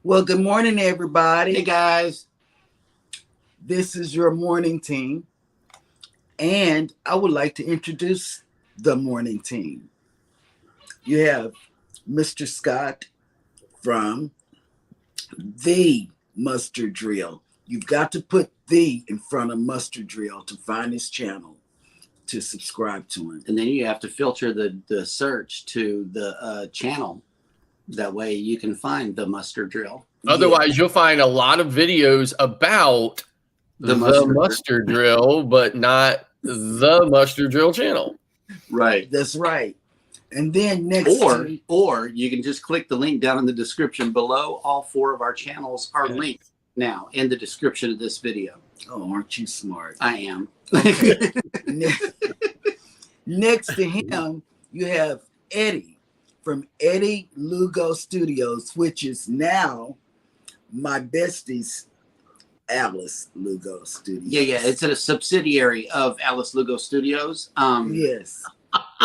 Well, good morning, Hey everybody. guys. This is your morning team, and I would like to introduce the morning team. You have Mr. Scott from The Mustard Drill. You've got to put the in front of Mustard Drill to find his channel to subscribe to him. And then you have to filter the search to the channel. That way you can find the mustard drill. Otherwise, you'll find a lot of videos about the mustard drill, but not the mustard drill channel. Right. That's right. And then next or you can just click the link down in the description below. All 4 of our channels are linked now in the description of this video. Oh, aren't you smart? I am. Next to him, you have Eddie from Eddie Lugo Studios, which is now my bestie's Alice Lugo Studios. Yeah. It's a subsidiary of Alice Lugo Studios. Yes.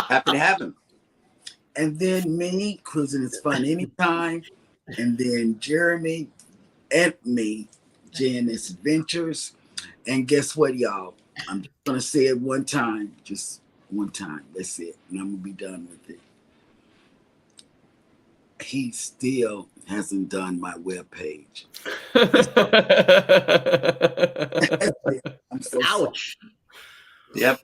Happy to have him. And then me, Cruising is Fun Anytime. And then Jeremy and me, JNS Adventures. And guess what, y'all? I'm just going to say it one time. Just one time. That's it. And I'm going to be done with it. He still hasn't done my webpage. I'm so Ouch. Sorry. Yep.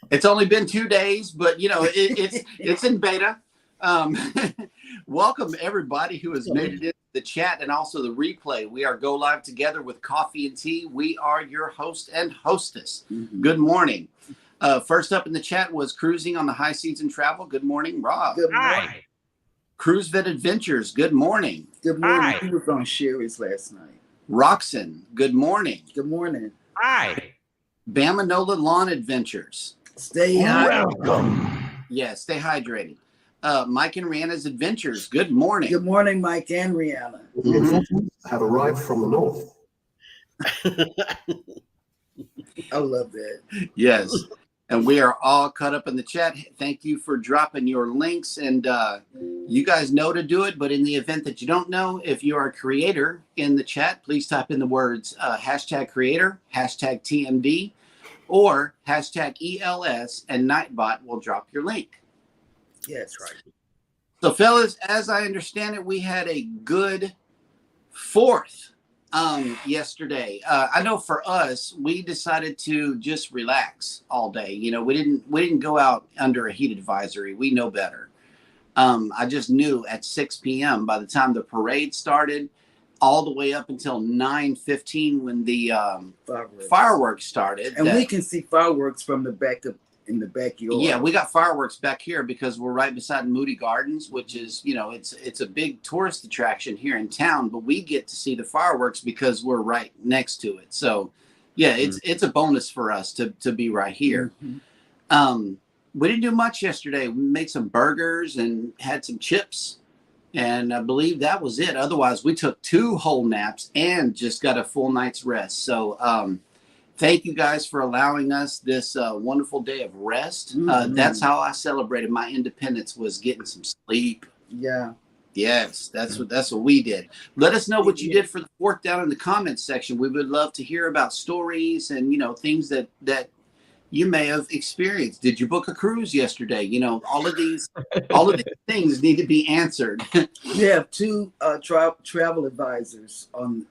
It's only been 2 days, but it's in beta. Welcome everybody who has made it into the chat and also the replay. We are Go Live Together with Coffee and Tea. We are your host and hostess. Mm-hmm. Good morning. First up in the chat was Cruising on the High Seas and Travel. Good morning, Rob. Good morning. Hi. Cruise Vet Adventures. Good morning. Good morning. He was on Sherry's last night. Roxanne. Good morning. Good morning. Hi. Bamanola Lawn Adventures. Stay welcome. Yeah, stay hydrated. Mike and Rihanna's Adventures. Good morning. Good morning, Mike and Rihanna. Mm-hmm. Have arrived from the north. I love that. Yes. And we are all caught up in the chat. Thank you for dropping your links. And you guys know to do it. But in the event that you don't know, if you are a creator in the chat, please type in the words hashtag creator, hashtag TMD, or hashtag ELS, and Nightbot will drop your link. Yeah, that's right. So, fellas, as I understand it, we had a good 4th yesterday. I know for us, we decided to just relax all day. We didn't go out under a heat advisory. We know better. I just knew at 6 p.m. by the time the parade started, all the way up until 9:15 when the fireworks started. And we can see fireworks from the back of in the backyard. Yeah, we got fireworks back here because we're right beside Moody Gardens, which is, it's a big tourist attraction here in town, but we get to see the fireworks because we're right next to it. So yeah, it's a bonus for us to be right here. Mm-hmm. We didn't do much yesterday. We made some burgers and had some chips, and I believe that was it. Otherwise, we took 2 whole naps and just got a full night's rest. So thank you guys for allowing us this wonderful day of rest. Mm-hmm. That's how I celebrated my independence, was getting some sleep. Yeah. Yes, that's what we did. Let us know what you did for the 4th down in the comments section. We would love to hear about stories and, things that you may have experienced. Did you book a cruise yesterday? All of these things need to be answered. We have 2 travel advisors on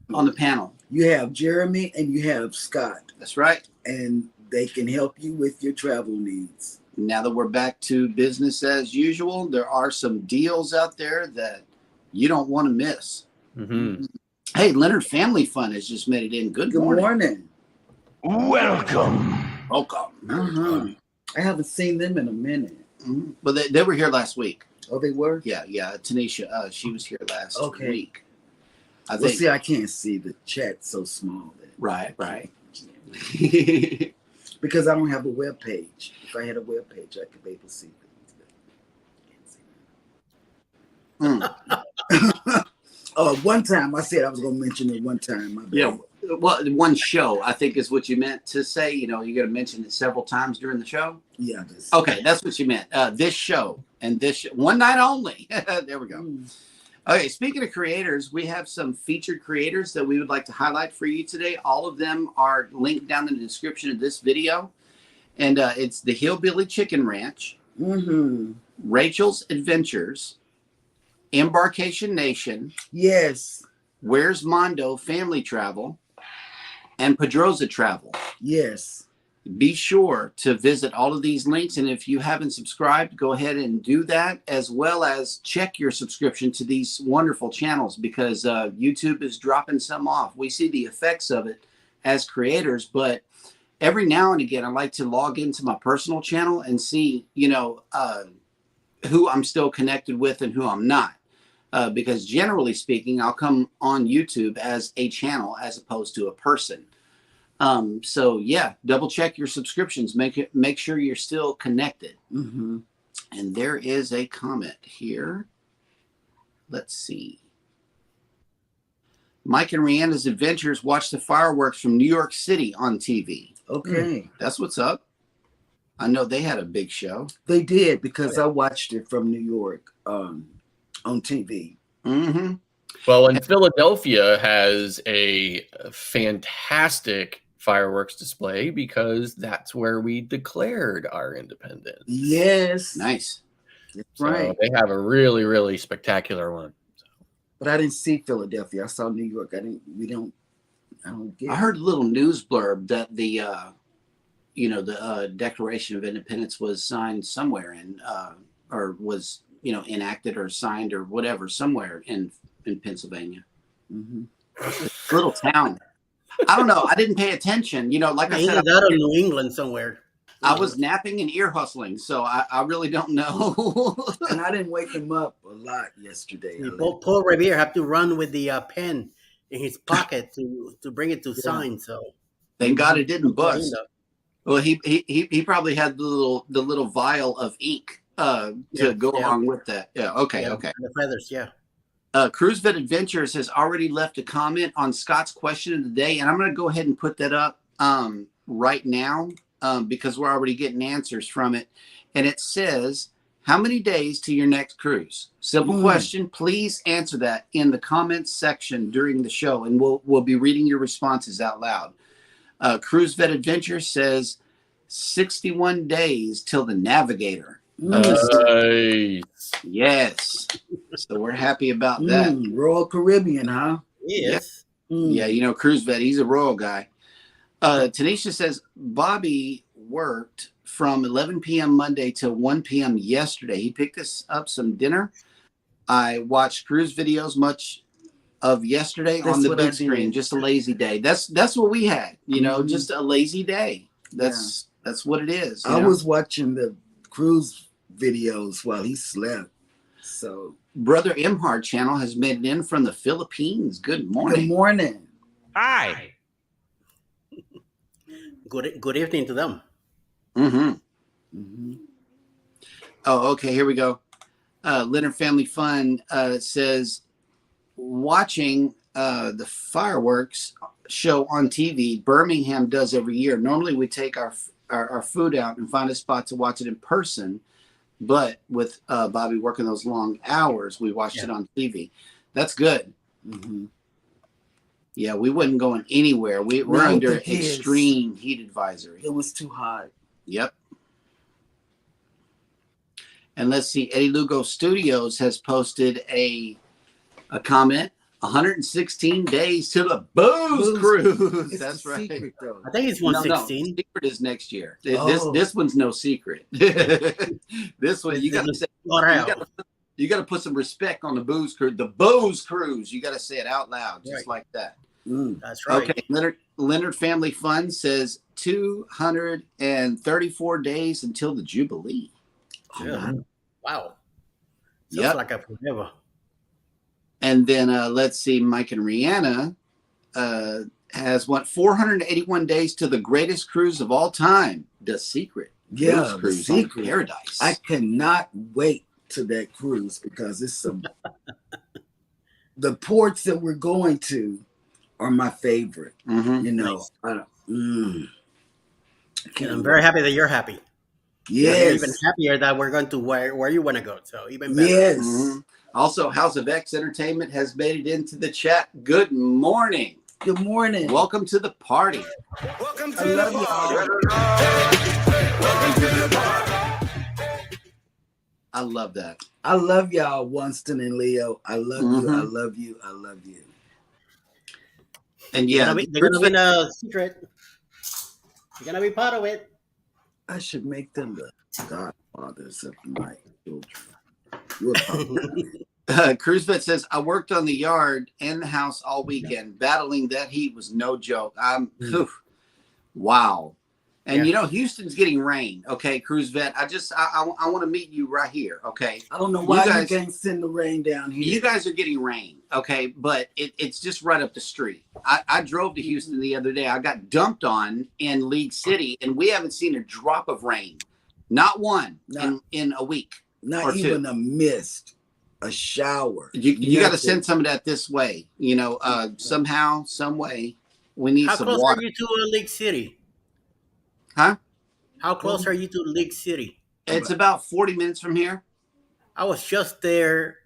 the panel. You have Jeremy and you have Scott. That's right. And they can help you with your travel needs. Now that we're back to business as usual, there are some deals out there that you don't want to miss. Mm-hmm. Hey, Leonard Family Fun has just made it in. Good morning. Welcome. Uh-huh. I haven't seen them in a minute. Mm-hmm. Well, they were here last week. Oh, they were? Yeah. Tanisha, she was here last week. I can't see the chat so small. Right. Because I don't have a web page. If I had a web page, I could be able to see things. One time I said I was going to mention it one time. Yeah. Well, one show, I think, is what you meant to say. You're going to mention it several times during the show. Yeah. Okay, that's what you meant. This show and this show, one night only. There we go. Okay, speaking of creators, we have some featured creators that we would like to highlight for you today. All of them are linked down in the description of this video. And it's the Hillbilly Chicken Ranch, Mm-hmm. Rachel's Adventures, Embarkation Nation, Yes. Where's Mondo Family Travel, and Pedroza Travel. Yes. Be sure to visit all of these links. And if you haven't subscribed, go ahead and do that, as well as check your subscription to these wonderful channels, because YouTube is dropping some off. We see the effects of it as creators, but every now and again, I like to log into my personal channel and see, who I'm still connected with and who I'm not. Because generally speaking, I'll come on YouTube as a channel as opposed to a person. So yeah, double check your subscriptions. Make sure you're still connected. Mm-hmm. And there is a comment here. Let's see. Mike and Rihanna's Adventures watch the fireworks from New York City on TV. Okay. That's what's up. I know they had a big show. They did, because I watched it from New York on TV. Mm-hmm. Well, and Philadelphia has a fantastic fireworks display because that's where we declared our independence. Yes. Nice. That's So right. they have a really, really spectacular one. But I didn't see Philadelphia. I saw New York. I don't get I heard a little news blurb that the Declaration of Independence was signed somewhere or was, enacted or signed or whatever, somewhere in Pennsylvania. Mm-hmm. Little town. I don't know. I didn't pay attention. Like I said, out of New England somewhere. I was napping and ear hustling, so I really don't know. And I didn't wake him up a lot yesterday. Paul Revere had to run with the pen in his pocket to bring it to sign. So Thank God it didn't bust. Well, he probably had the little vial of ink to go along with that. Yeah. Okay. Okay. The feathers. Yeah. Cruise Vet Adventures has already left a comment on Scott's question of the day, and I'm going to go ahead and put that up right now because we're already getting answers from it. And it says, how many days to your next cruise? Simple question. Please answer that in the comments section during the show, and we'll be reading your responses out loud. Cruise Vet Adventure says 61 days till the Navigator. Nice. Yes. So we're happy about that. Royal Caribbean, huh? Yes. Yeah, Cruise Vet, he's a royal guy. Tanisha says Bobby worked from 11 p.m. Monday till 1 p.m. yesterday. He picked us up some dinner. I watched cruise videos much of yesterday on the big screen. Just a lazy day. That's what we had, just a lazy day. That's what it is. I was watching the cruise videos while he slept. So Brother Imhard channel has made it in from the Philippines. Good morning. Good morning. Hi. Good evening to them. Mm-hmm. Mm-hmm. Oh, okay. Here we go. Leonard Family Fun says, watching the fireworks show on TV, Birmingham does every year. Normally we take our food out and find a spot to watch it in person. But with Bobby working those long hours, we watched it on TV. That's good. Mm-hmm. Yeah, we wasn't going anywhere. We're under extreme heat advisory. It was too hot. Yep. And let's see, Eddie Lugo Studios has posted a comment. 116 days to the booze cruise. It's That's the right. secret, though. I think it's No, 116. secret is next year. Oh. This one's no secret. This one you gotta say. You got to put some respect on the booze cruise. The booze cruise. You got to say it out loud, just like that. That's right. Okay. Leonard Family Fun says 234 days until the Jubilee. Yeah. Wow. Sounds Yep. like a forever. And then let's see, Mike and Rihanna has 481 days to the greatest cruise of all time, The Secret. Yeah, Booze The cruise on Secret. Paradise. I cannot wait to that cruise because it's some. The ports that we're going to are my favorite. Mm-hmm. I'm very happy that you're happy. Yes. I'm even happier that we're going to where you want to go. So even better. Yes. Mm-hmm. Also, House of X Entertainment has made it into the chat. Good morning. Good morning. Welcome to the party. Welcome I to love the party. I love that. I love y'all, Winston and Leo. I love you. I love you. I love you. And yeah, They're gonna be in a secret. You're gonna be part of it. I should make them the godfathers of my children. You're probably Cruzvet says, I worked on the yard and the house all weekend. Battling that heat was no joke. Wow. And you know, Houston's getting rain. Okay, Cruzvet. I want to meet you right here. Okay. I don't know why you guys can't send the rain down here. You guys are getting rain. Okay. But it's just right up the street. I drove to Houston the other day. I got dumped on in League City, and we haven't seen a drop of rain. Not one in a week. Not even a mist, a shower. You got to send some of that this way. You know, somehow, some way, we need some water. How close are you to Lake City? Huh? How close are you to Lake City? It's about 40 minutes from here. I was just there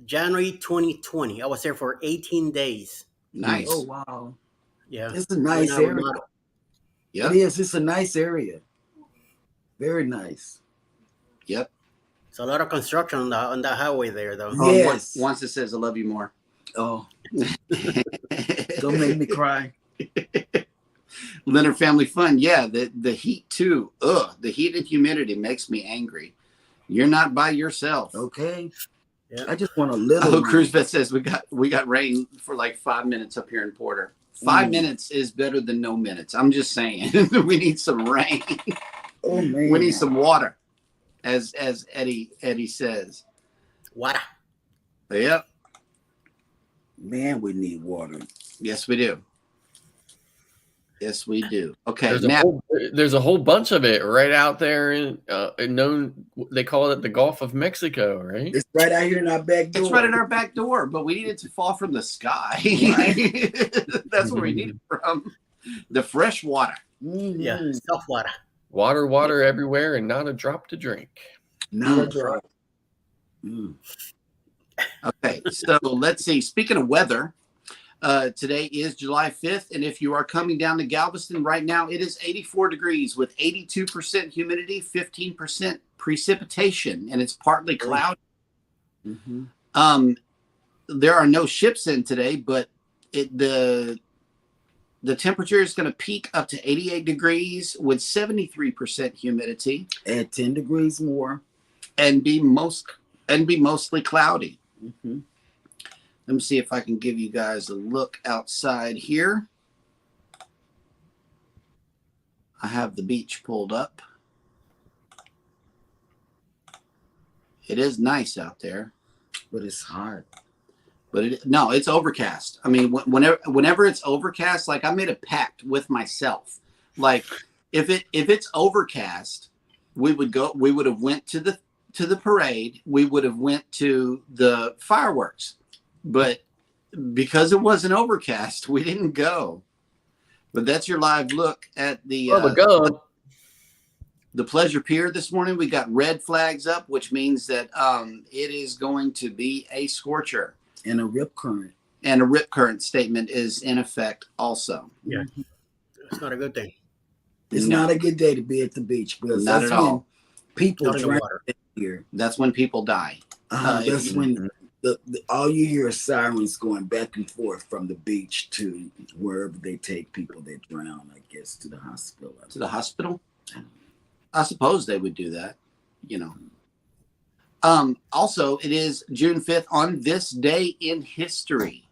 January 2020. I was there for 18 days. Nice. Oh, wow. Yeah. It's a nice area. Yep. It is. It's a nice area. Very nice. Yep. It's a lot of construction on the highway there, though. Yes. Once it says, I love you more. Oh. Don't make me cry. Leonard Family Fun. Yeah, the heat too. The heat and humidity makes me angry. You're not by yourself. Okay. Yeah. I just want a little. Oh, Cruzvet says we got rain for like 5 minutes up here in Porter. 5 minutes is better than no minutes. I'm just saying. We need some rain. Oh man. We need some water, as Eddie says. Water. Yep. Man, we need water. Yes, we do. Yes, we do. Okay, there's a whole bunch of it right out there in they call it the Gulf of Mexico, right? It's right out here in our back door. It's right in our back door, but we need it to fall from the sky. That's where we need it from. The fresh water. Mm-hmm. Yeah, self water. Water everywhere and not a drop to drink. Not a drop. Mm. Okay, so let's see. Speaking of weather, today is July 5th, and if you are coming down to Galveston right now, it is 84 degrees with 82% humidity, 15% precipitation, and it's partly cloudy. Mm-hmm. There are no ships in today, but the temperature is going to peak up to 88 degrees with 73% humidity. Add 10 degrees more. And be mostly cloudy. Mm-hmm. Let me see if I can give you guys a look outside here. I have the beach pulled up. It is nice out there. But it's hot. But it's overcast. I mean, whenever it's overcast, like I made a pact with myself. Like if it's overcast, we would have went to the parade. We would have went to the fireworks. But because it wasn't overcast, we didn't go. But that's your live look at the Pleasure Pier this morning. We got red flags up, which means that it is going to be a scorcher. And a rip current. And a rip current statement is in effect also. Yeah. It's not a good thing. It's not a good day to be at the beach because not that's at all. when people Not in the drown water. Here. That's when people die. That's when all you hear is sirens going back and forth from the beach to wherever they take people that drown, I guess, to the hospital. To the hospital? I suppose they would do that, you know. Also, it is June 5th on this day in history.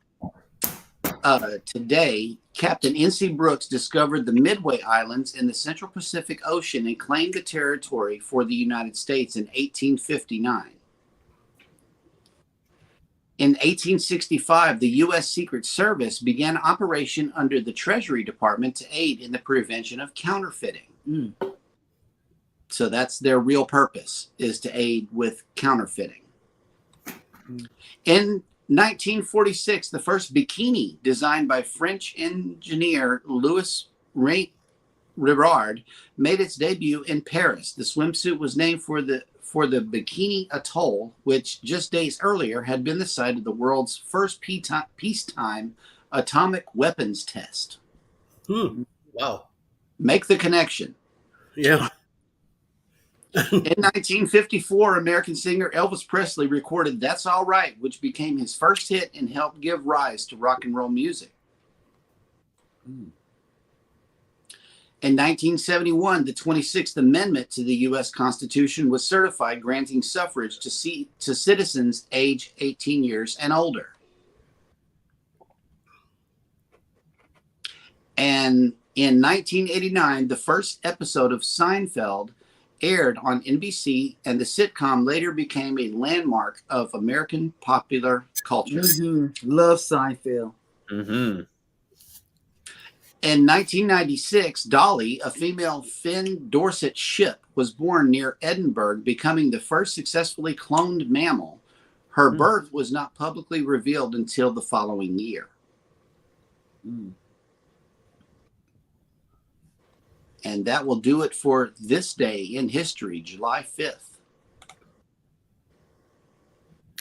Today, Captain N.C. Brooks discovered the Midway Islands in the Central Pacific Ocean and claimed the territory for the United States in 1859. In 1865, the U.S. Secret Service began operation under the Treasury Department to aid in the prevention of counterfeiting. Mm. So that's their real purpose, is to aid with counterfeiting. In 1946, the first bikini designed by French engineer Louis Ribard made its debut in Paris. The swimsuit was named for for the Bikini Atoll, which just days earlier had been the site of the world's first peacetime atomic weapons test. Wow. Make the connection. Yeah. In 1954, American singer Elvis Presley recorded That's All Right, which became his first hit and helped give rise to rock and roll music. In 1971, the 26th Amendment to the U.S. Constitution was certified, granting suffrage to citizens age 18 years and older. And in 1989, the first episode of Seinfeld aired on NBC, and the sitcom later became a landmark of American popular culture. Love Seinfeld. Mm-hmm. In 1996, Dolly, a female Finn Dorset ship, was born near Edinburgh, becoming the first successfully cloned mammal. Her birth was not publicly revealed until the following year. And that will do it for this day in history, July 5th.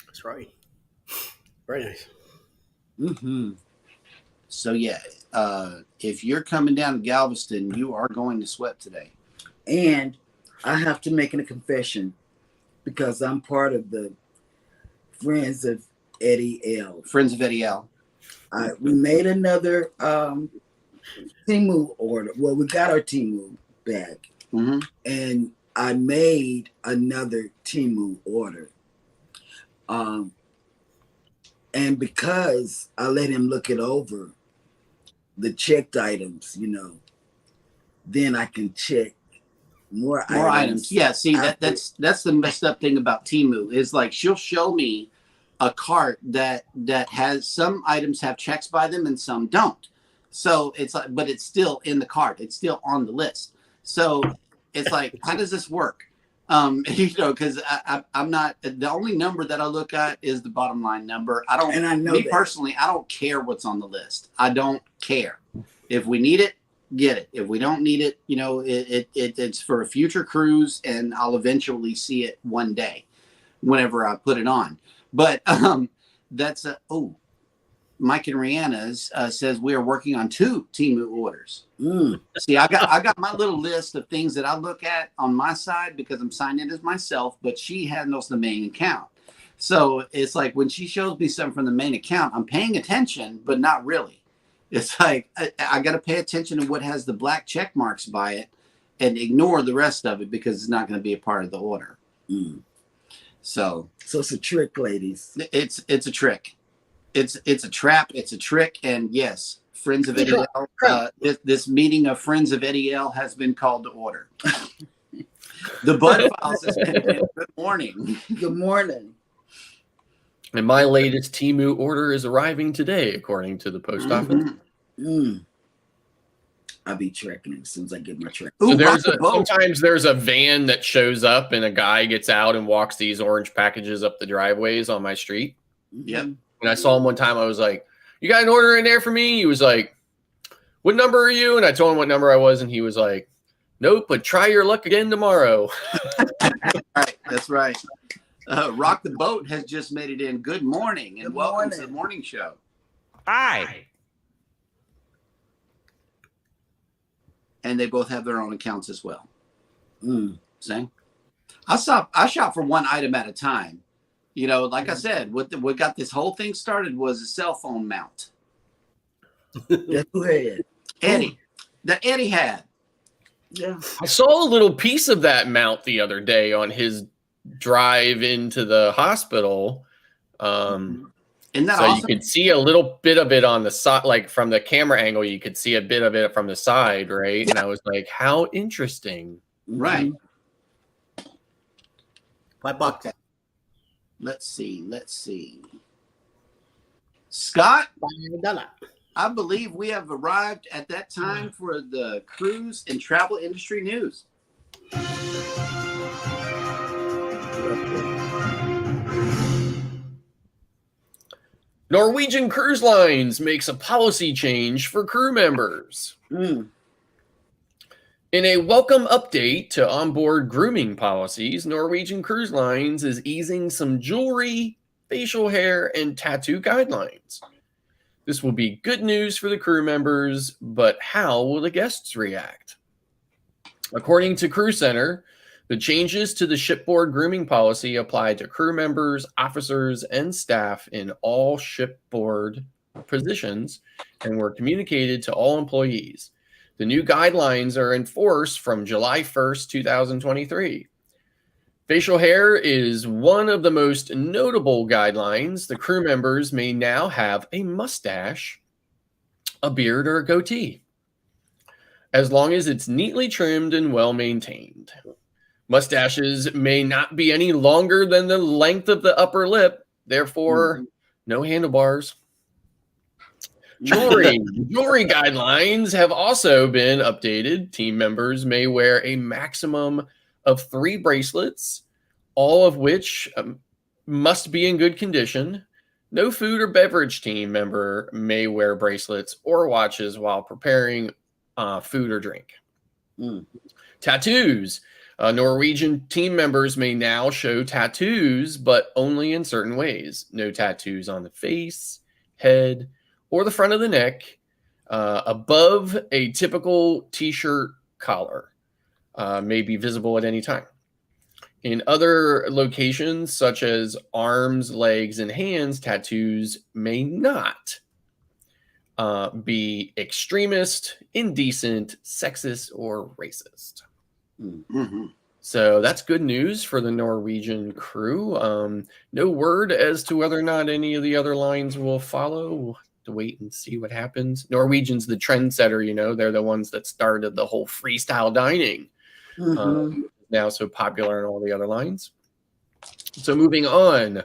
That's right. Very nice. So, yeah, if you're coming down to Galveston, you are going to sweat today. And I have to make a confession because I'm part of the Friends of Eddie L. Friends of Eddie L. We made another Temu order. Well, we got our Temu back. And I made another Temu order. And because I let him look it over, the checked items, then I can check more items. Yeah, see, that's the messed up thing about Temu is like she'll show me a cart that has some items have checks by them and some don't. So it's like, but it's still in the cart. It's still on the list. So it's like, how does this work? Because I'm not, the only number that I look at is the bottom line number. I don't, and I know personally, I don't care what's on the list. I don't care. If we need it, get it. If we don't need it, it's for a future cruise, and I'll eventually see it one day whenever I put it on. But that's Mike and Rihanna's says we are working on 2 Temu orders. See, I got my little list of things that I look at on my side because I'm signed in as myself, but she handles the main account. So it's like when she shows me something from the main account, I'm paying attention, but not really. It's like I got to pay attention to what has the black check marks by it and ignore the rest of it because it's not going to be a part of the order. So it's a trick, ladies. It's a trick. It's a trap. It's a trick. And yes, Friends of Eddie L. This meeting of Friends of Eddie L. has been called to order. The Bud Files has been good morning. Good morning. And my latest Temu order is arriving today, according to the post office. I'll be trekking as soon as I get my trek. So sometimes there's a van that shows up and a guy gets out and walks these orange packages up the driveways on my street. Yep. And I saw him one time. I was like, "You got an order in there for me?" He was like, "What number are you?" And I told him what number I was, and he was like, "Nope, but try your luck again tomorrow." Right, that's right. Rock the Boat has just made it in. Good morning and welcome to the morning show. Hi. And they both have their own accounts as well. See? I shop for one item at a time. Like I said, what got this whole thing started was a cell phone mount. That's who had Eddie. That Eddie had. Yeah. I saw a little piece of that mount the other day on his drive into the hospital. And that so awesome? You could see a little bit of it on the side, like from the camera angle, you could see a bit of it from the side, right? And I was like, how interesting. Right. $5. Okay. Let's see. Scott, $5. I believe we have arrived at that time for the cruise and travel industry news. Norwegian Cruise Lines makes a policy change for crew members. In In a welcome update to onboard grooming policies, Norwegian Cruise Lines is easing some jewelry, facial hair, and tattoo guidelines. This will be good news for the crew members, but how will the guests react? According to Crew Center, the changes to the shipboard grooming policy apply to crew members, officers, and staff in all shipboard positions and were communicated to all employees. The new guidelines are enforced from July 1st, 2023. Facial hair is one of the most notable guidelines. The crew members may now have a mustache, a beard, or a goatee, as long as it's neatly trimmed and well maintained. Mustaches may not be any longer than the length of the upper lip, therefore, no handlebars. Jewelry guidelines have also been updated. Team members may wear a maximum of 3 bracelets, all of which must be in good condition. No food or beverage team member may wear bracelets or watches while preparing food or drink. Tattoos. Norwegian team members may now show tattoos, but only in certain ways. No tattoos on the face, head, or the front of the neck, above a typical t-shirt collar, may be visible at any time. In other locations, such as arms, legs, and hands, tattoos may not be extremist, indecent, sexist, or racist. So that's good news for the Norwegian crew. No word as to whether or not any of the other lines will follow. We'll have to wait and see what happens. Norwegian's the trendsetter, they're the ones that started the whole freestyle dining. Now so popular in all the other lines. So moving on,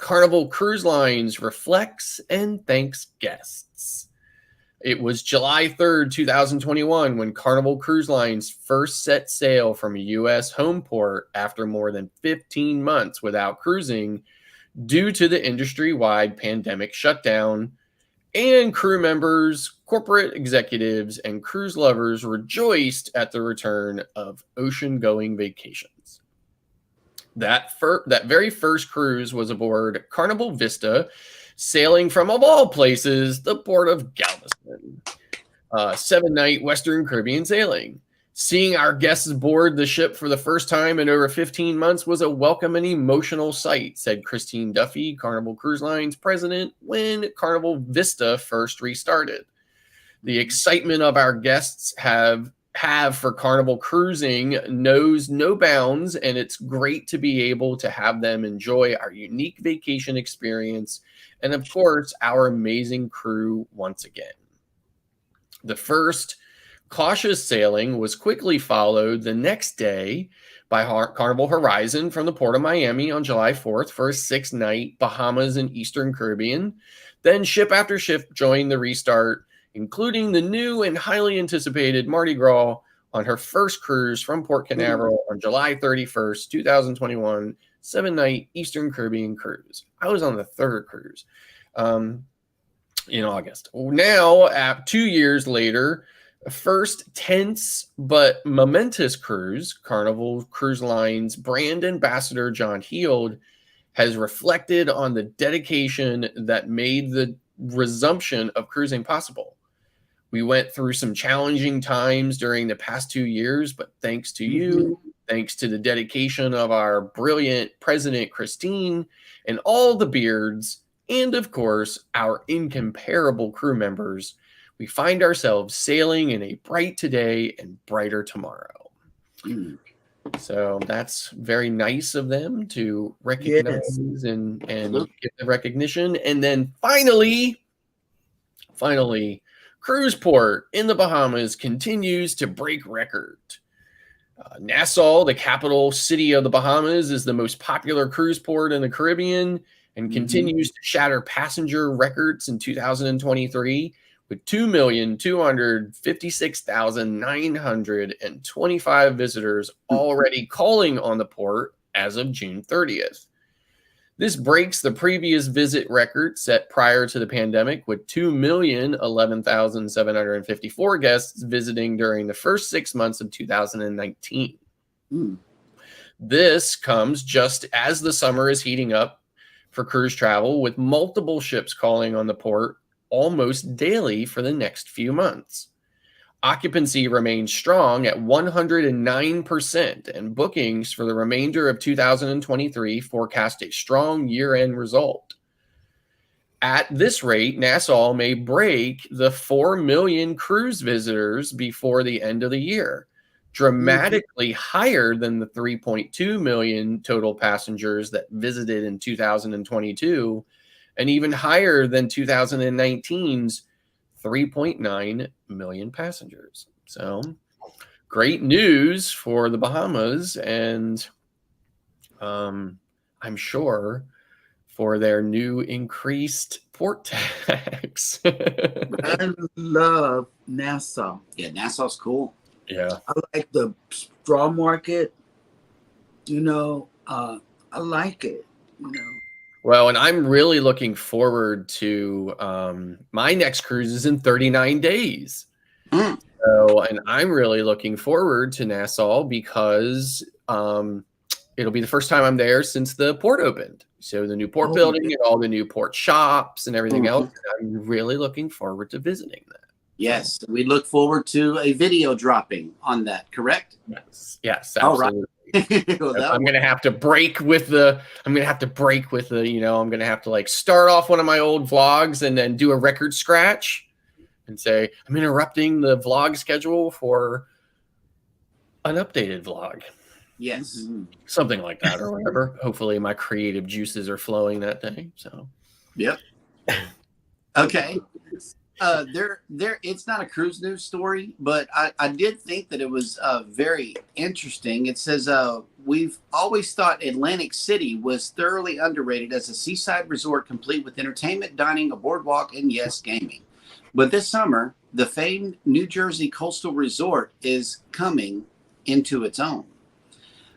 Carnival Cruise Lines reflects and thanks guests. It was July 3rd, 2021, when Carnival Cruise Lines first set sail from a U.S. home port after more than 15 months without cruising due to the industry-wide pandemic shutdown, and crew members, corporate executives, and cruise lovers rejoiced at the return of ocean-going vacations. That very first cruise was aboard Carnival Vista, sailing from, of all places, the port of Galveston. 7-night Western Caribbean sailing. Seeing our guests board the ship for the first time in over 15 months was a welcome and emotional sight, said Christine Duffy, Carnival Cruise Lines president, when Carnival Vista first restarted. The excitement of our guests have for Carnival cruising knows no bounds, and it's great to be able to have them enjoy our unique vacation experience and, of course, our amazing crew once again. The first cautious sailing was quickly followed the next day by Carnival Horizon from the Port of Miami on July 4th for a 6-night Bahamas and Eastern Caribbean. Then ship after ship joined the restart, including the new and highly anticipated Mardi Gras on her first cruise from Port Canaveral on July 31st, 2021, 7-night Eastern Caribbean cruise. I was on the 3rd cruise in August. Now, 2 years later, first tense but momentous cruise, Carnival Cruise Lines brand ambassador John Heald has reflected on the dedication that made the resumption of cruising possible. We went through some challenging times during the past 2 years, but thanks to you, thanks to the dedication of our brilliant president, Christine, and all the beards, and of course, our incomparable crew members, we find ourselves sailing in a bright today and brighter tomorrow. So that's very nice of them to recognize and get the recognition. And then finally, Cruiseport in the Bahamas continues to break records. Nassau, the capital city of the Bahamas, is the most popular cruise port in the Caribbean and continues to shatter passenger records in 2023 with 2,256,925 visitors already calling on the port as of June 30th. This breaks the previous visit record set prior to the pandemic with 2,011,754 guests visiting during the first 6 months of 2019. Mm. This comes just as the summer is heating up for cruise travel, with multiple ships calling on the port almost daily for the next few months. Occupancy remains strong at 109%, and bookings for the remainder of 2023 forecast a strong year-end result. At this rate, Nassau may break the 4 million cruise visitors before the end of the year, dramatically higher than the 3.2 million total passengers that visited in 2022, and even higher than 2019's 3.9 million passengers. So great news for the Bahamas, and I'm sure for their new increased port tax. I love Nassau. Yeah, Nassau's cool. Yeah. I like the straw market. I like it. Well, and I'm really looking forward to my next cruise is in 39 days. Mm. So, and I'm really looking forward to Nassau because it'll be the first time I'm there since the port opened. So the new port building and all the new port shops and everything else. I'm really looking forward to visiting that. Yes, we look forward to a video dropping on that, correct? Yes, All right. absolutely. Well, I'm gonna have to break with the I'm gonna have to like start off one of my old vlogs and then do a record scratch and say I'm interrupting the vlog schedule for an updated vlog. yes. Something like that or whatever. Hopefully my creative juices are flowing that day. So Yep. Okay. It's not a cruise news story, but I did think that it was very interesting. It says we've always thought Atlantic City was thoroughly underrated as a seaside resort complete with entertainment, dining, a boardwalk, and yes, gaming. But this summer, the famed New Jersey coastal resort is coming into its own.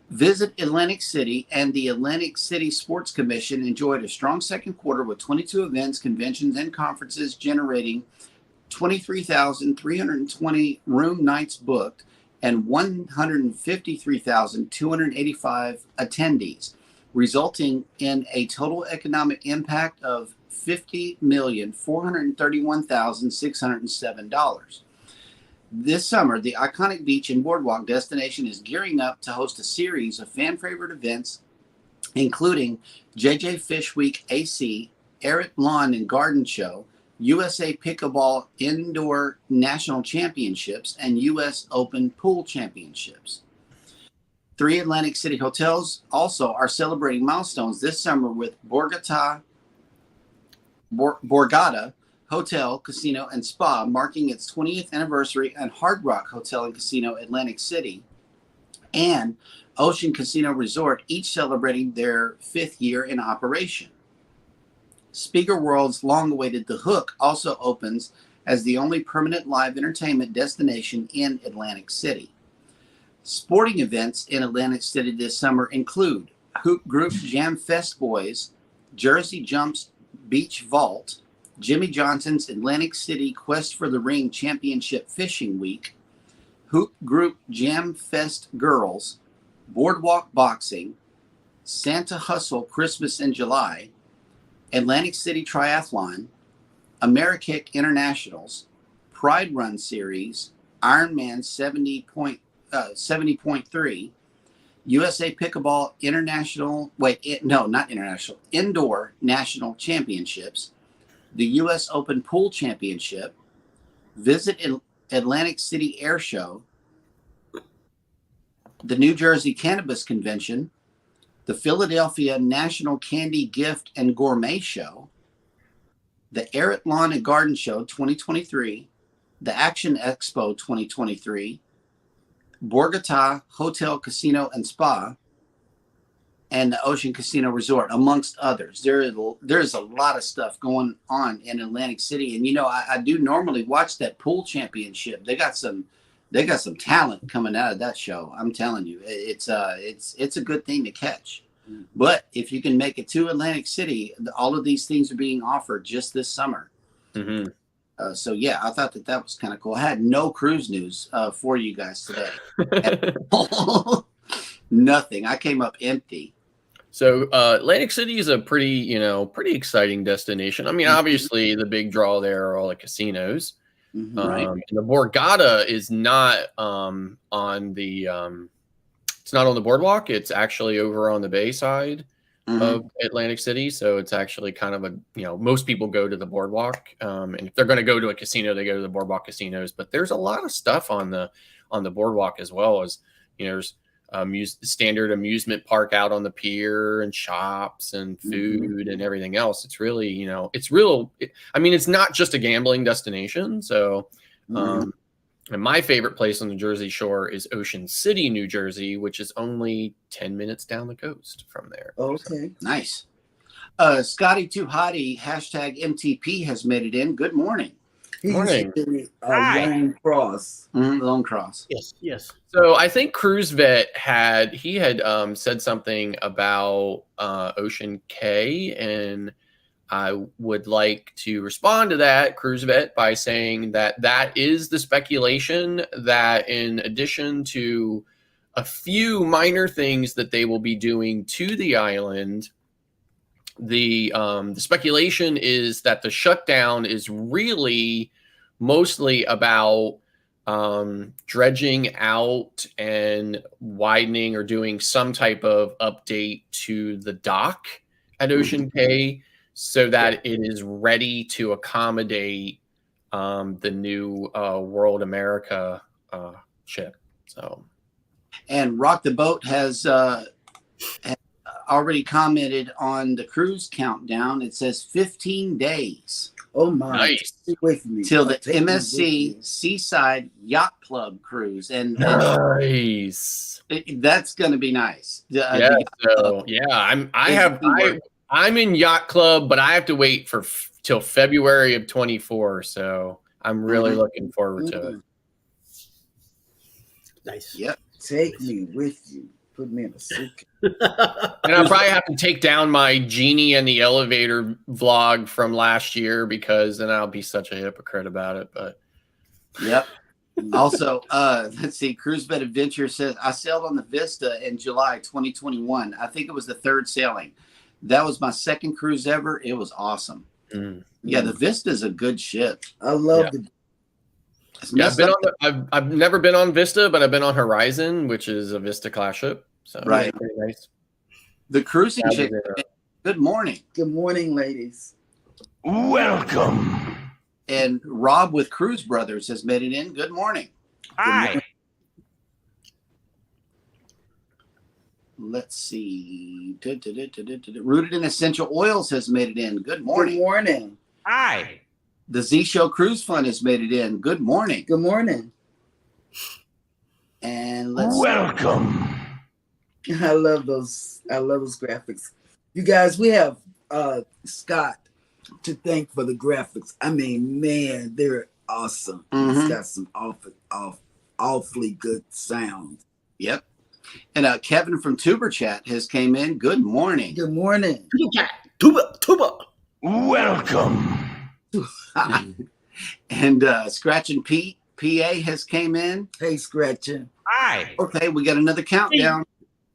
Visit Atlantic City, and the Atlantic City Sports Commission enjoyed a strong second quarter with 22 events, conventions, and conferences generating 23,320 room nights booked and 153,285 attendees, resulting in a total economic impact of $50,431,607. This summer, the iconic beach and boardwalk destination is gearing up to host a series of fan-favorite events, including JJ Fish Week AC, Eric Lawn and Garden Show, USA Pickleball Indoor National Championships, and US Open Pool Championships. 3 Atlantic City hotels also are celebrating milestones this summer with Borgata Hotel, Casino, and Spa marking its 20th anniversary, and Hard Rock Hotel and Casino Atlantic City and Ocean Casino Resort, each celebrating their 5th year in operation. Speaker World's long-awaited The Hook also opens as the only permanent live entertainment destination in Atlantic City. Sporting events in Atlantic City this summer include Hoop Group Jam Fest Boys, Jersey Jumps Beach Vault, Jimmy Johnson's Atlantic City Quest for the Ring Championship Fishing Week, Hoop Group Jam Fest Girls, Boardwalk Boxing, Santa Hustle Christmas in July, Atlantic City Triathlon, Amerikick Internationals, Pride Run Series, Ironman 70.3, USA Pickleball Indoor National Championships, the U.S. Open Pool Championship, Visit Atlantic City Air Show, the New Jersey Cannabis Convention, the Philadelphia National Candy Gift and Gourmet Show, the Eric Lawn and Garden Show 2023, the Action Expo 2023, Borgata Hotel, Casino, and Spa, and the Ocean Casino Resort, amongst others. There's a lot of stuff going on in Atlantic City, and I do normally watch that pool championship. They got some talent coming out of that show. I'm telling you, it's a good thing to catch. But if you can make it to Atlantic City, all of these things are being offered just this summer. Mm-hmm. So yeah, I thought that was kind of cool. I had no cruise news for you guys today. Nothing. I came up empty. So Atlantic City is a pretty exciting destination. I mean, obviously the big draw there are all the casinos. Right. And the Borgata is not on the it's not on the boardwalk. It's actually over on the bay side of Atlantic City. So it's actually kind of most people go to the boardwalk. And if they're going to go to a casino, they go to the boardwalk casinos. But there's a lot of stuff on the boardwalk, as well as there's standard amusement park out on the pier and shops and food and everything else. It's really, it's not just a gambling destination. So, and my favorite place on the Jersey Shore is Ocean City, New Jersey, which is only 10 minutes down the coast from there. Okay. Nice. Scotty Too Hottie, #MTP has made it in. Good morning. Morning. Hi. Lone Cross. Lone Cross. Yes. So I think Cruise Vet had said something about Ocean K, and I would like to respond to that, Cruise Vet, by saying that is the speculation, that in addition to a few minor things that they will be doing to the island, the speculation is that the shutdown is really mostly about dredging out and widening or doing some type of update to the dock at Ocean K, so that it is ready to accommodate the new World America ship. So, and Rock the Boat has already commented on the cruise countdown. It says 15 days. Oh my! Nice. Stay with me. Till the Take me with MSC you. Seaside Yacht Club cruise, and nice. that's going to be nice. Yeah. So I'm in Yacht Club, but I have to wait till February of 24. So I'm really looking forward to it. Nice. Yep. Take me with you. Put me in a suitcase. And I'll probably have to take down my Genie and the Elevator vlog from last year, because then I'll be such a hypocrite about it. But Yep. Also, let's see. Cruise Bed Adventure says, I sailed on the Vista in July 2021. I think it was the third sailing. That was my second cruise ever. It was awesome. Yeah, the Vista is a good ship. I love the. yeah, I've never been on Vista, but I've been on Horizon, which is a Vista class ship. So Right. it's pretty nice. The cruising chick. Good morning. Good morning, ladies. Welcome. And Rob with Cruise Brothers has made it in. Good morning. Hi. Let's see. Rooted in Essential Oils has made it in. Good morning. Good morning. Hi. The Z Show Cruise Fund has made it in. Good morning. Good morning. And let's Welcome. I love those graphics. You guys, we have Scott to thank for the graphics. I mean, man, they're awesome. He's got some awfully good sound. Yep. And Kevin from Tuber Chat has came in. Good morning. Good morning. Tuba. Welcome. And Scratchin' Pete PA has came in. Hey, Scratchin'. Hi. Okay, we got another countdown.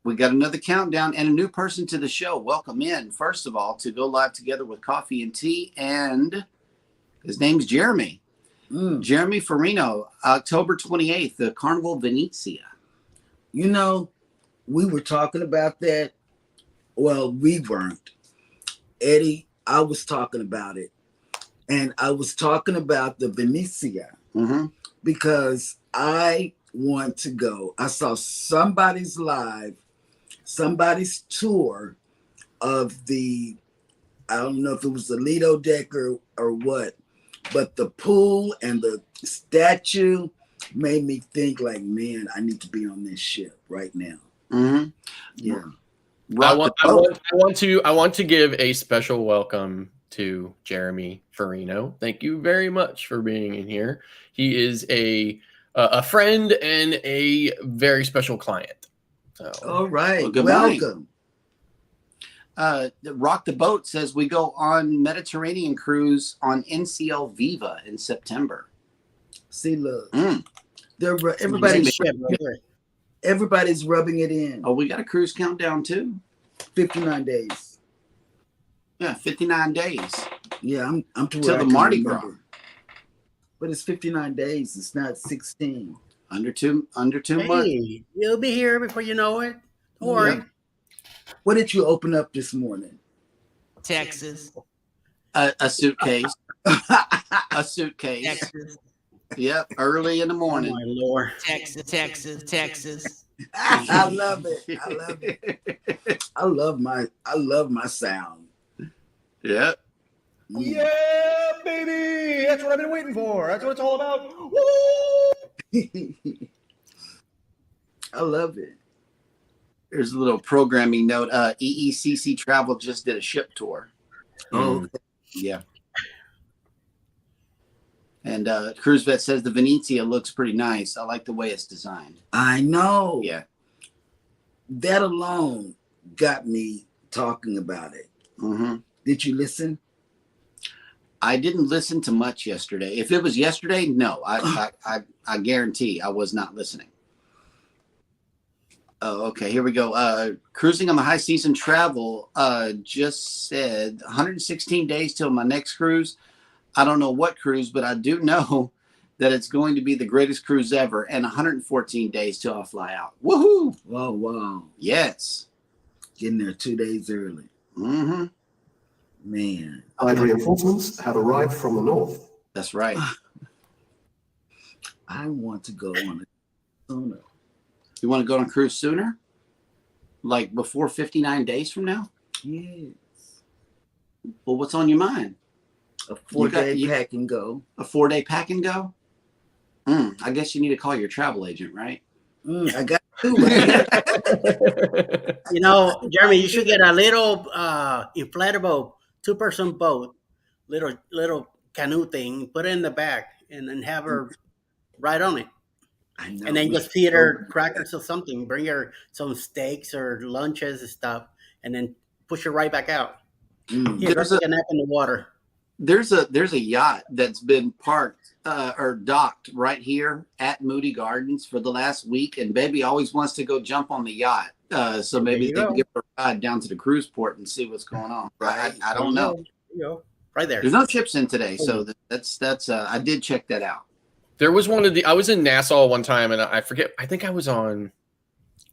We got another countdown and a new person to the show. Welcome in, first of all, to Go Live Together with Coffee and Tea. And his name's Jeremy. Jeremy Farino, October 28th, the Carnival Venezia. You know, we were talking about that. Well, we weren't. Eddie, I was talking about it. And I was talking about the Venezia because I want to go. I saw somebody's tour of the, I don't know if it was the Lido deck or what, but the pool and the statue made me think like, man, I need to be on this ship right now. Yeah. I want to give a special welcome to Jeremy Farino. Thank you very much for being in here. He is a friend and a very special client. So, all right. Well, good Welcome. Rock the Boat says we go on Mediterranean cruise on NCL Viva in September. See, look, Mm. everybody's Ship right there. everybody's rubbing it in. Oh, we got a cruise countdown too. 59 days. Yeah, 59 days Yeah, I'm to till where the I can Mardi remember. Gras. But it's 59 days. It's not 16. Under two months. Hey, you'll be here before you know it. Don't worry. Yeah. What did you open up this morning? Texas, A suitcase. A suitcase. Texas, Yep, early in the Oh morning. my lord. Texas. I love it. I love it. I love my sound. Yep. Mm. Yeah, baby! That's what I've been waiting for. That's what it's all about. Woo! I love it. There's a little programming note. EECC Travel just did a ship tour. Oh, Yeah. And Cruise Vet says the Venezia looks pretty nice. I like the way it's designed. I know. Yeah. That alone got me talking about it. Hmm. Did you listen? I didn't listen to much yesterday. If it was yesterday, no. I guarantee I was not listening. Oh, okay. Here we go. Cruising on the high season travel just said 116 days till my next cruise. I don't know what cruise, but I do know that it's going to be the greatest cruise ever, and 114 days till I fly out. Woohoo! Oh, wow. Yes. Getting there 2 days early. Mm-hmm. Man. Allied reinforcements have arrived from the north. That's right. I want to go on a sooner. You want to go on a cruise sooner? Like before 59 days from now? Yes. Well, what's on your mind? A 4-day you- pack and go. A 4-day pack and go? I guess you need to call your travel agent, right? I got 2 right here. You know, Jeremy, you should get a little inflatable 2-person boat, little canoe thing, put it in the back, and then have her ride on it. I know. And then just feed her crackers or something. Bring her some steaks or lunches and stuff, and then push her right back out. Mm. Here, There's go take a nap in the water. There's a yacht that's been parked or docked right here at Moody Gardens for the last week, and baby always wants to go jump on the yacht. So maybe you they can go. give her a ride down to the cruise port and see what's going on. Right. I don't know. There you go. Right there. There's no ships in today, so that's I did check that out. There was one of the. I was in Nassau one time, and I forget. I think I was on.